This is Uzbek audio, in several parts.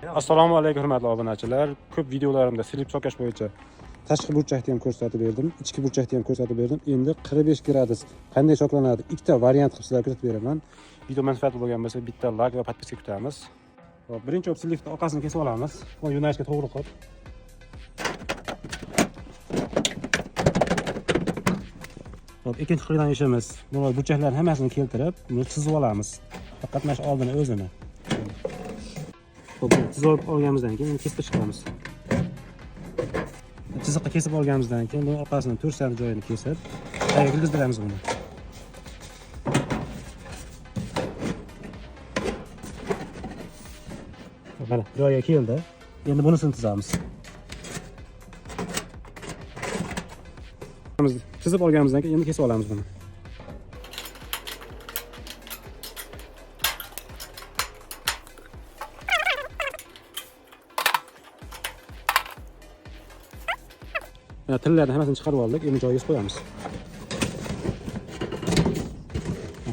Assalomu alaykum hurmatli obunachilar. Ko'p videolarimda slip sokash bo'yicha tashqi burchakni ham ko'rsatib berdim, ichki burchakni ham ko'rsatib berdim. Endi 45 gradus qanday soklanadi ikkita variant qilib sizlarga ko'rsatib beraman. Video manfaatli bo'lgan bo'lsa, bitta like va podpiska kutamiz. Hop, birinchi bo'lib slipni orqasini kesib olamiz. Bu yo'nalishga to'g'ri qilib. Hop, ikkinchi qilgan ishimiz, bu burchaklarning hammasini keltirib, buni chizib olamiz. Faqat mana shu oldini o'zini. Hop, chizib olganimizdan keyin kesib chiqamiz. Chiziqqa kesib olganimizdan keyin bu orqasini 4 cm joyini kesib, tagiga kirgizdiramiz buni. Mana joyiga keldi. Endi bunisini chizamiz. Chizib olganimizdan keyin endi kesib olamiz buni. Tillarni hammasini chiqarib oldik, endi joyiga qo'yamiz.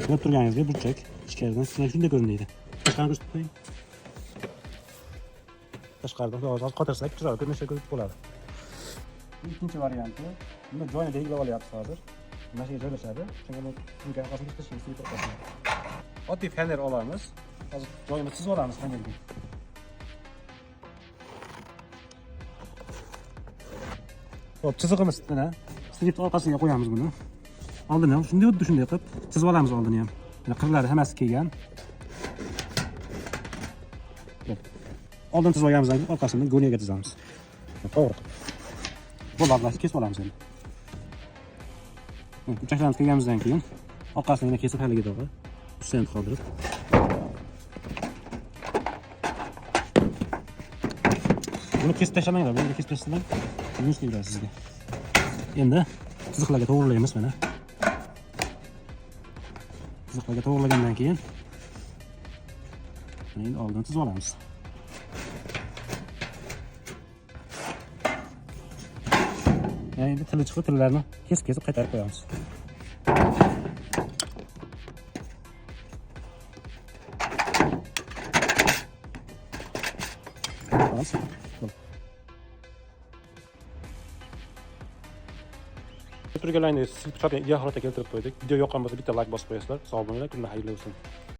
Ko'rib turganingizdek burchak ichkaridan shunday ko'rinadi. Tashqaridan ko'rsatib qo'ying. Tashqaridan hozir qotirsak, chiroyli ko'rinishda ko'rib bo'ladi. Ikkinchi varianti, buni joyini belgilab olyapmiz hozir. Mana shu yerga joylashadi. Shunga buni bunga orqasiga tashlashimiz kerak. Oddiy fener olamiz. Hozir joyini chizib olamiz fenerga. Hop, chizig'imiz mana slip orqasiga qo'yamiz buni. Oldini ham shunday qilib chizib olamiz oldini ham. Mana qirlari hammasi kelgan. Oldin chizib olganimizdan keyin orqasini go'niyaga chizamiz. To'g'ri. Bu lablarni kesib olamiz endi. Burchaklarimiz kelganimizdan keyin orqasini yana kesib haliga to'g'ri 3 cm qoldirib. Buni kesib tashlamanglar, buni kesib tashlasang yumush deyiladi sizga. Endi chiziqlarga to'g'rilaymiz mana. Chiziqlarga to'g'rilagandan keyin endi oldin chizib olamiz. Endi tili chiqib tillarni kesib qaytarib qo'yamiz. Turganlaringiz slip chopgan ideal holatga keltirib qo'ydik. Video yoqqan bo'lsa bitta like bosib qo'yasizlar. Sog' bo'linglar, kunlar xayrli bo'lsin.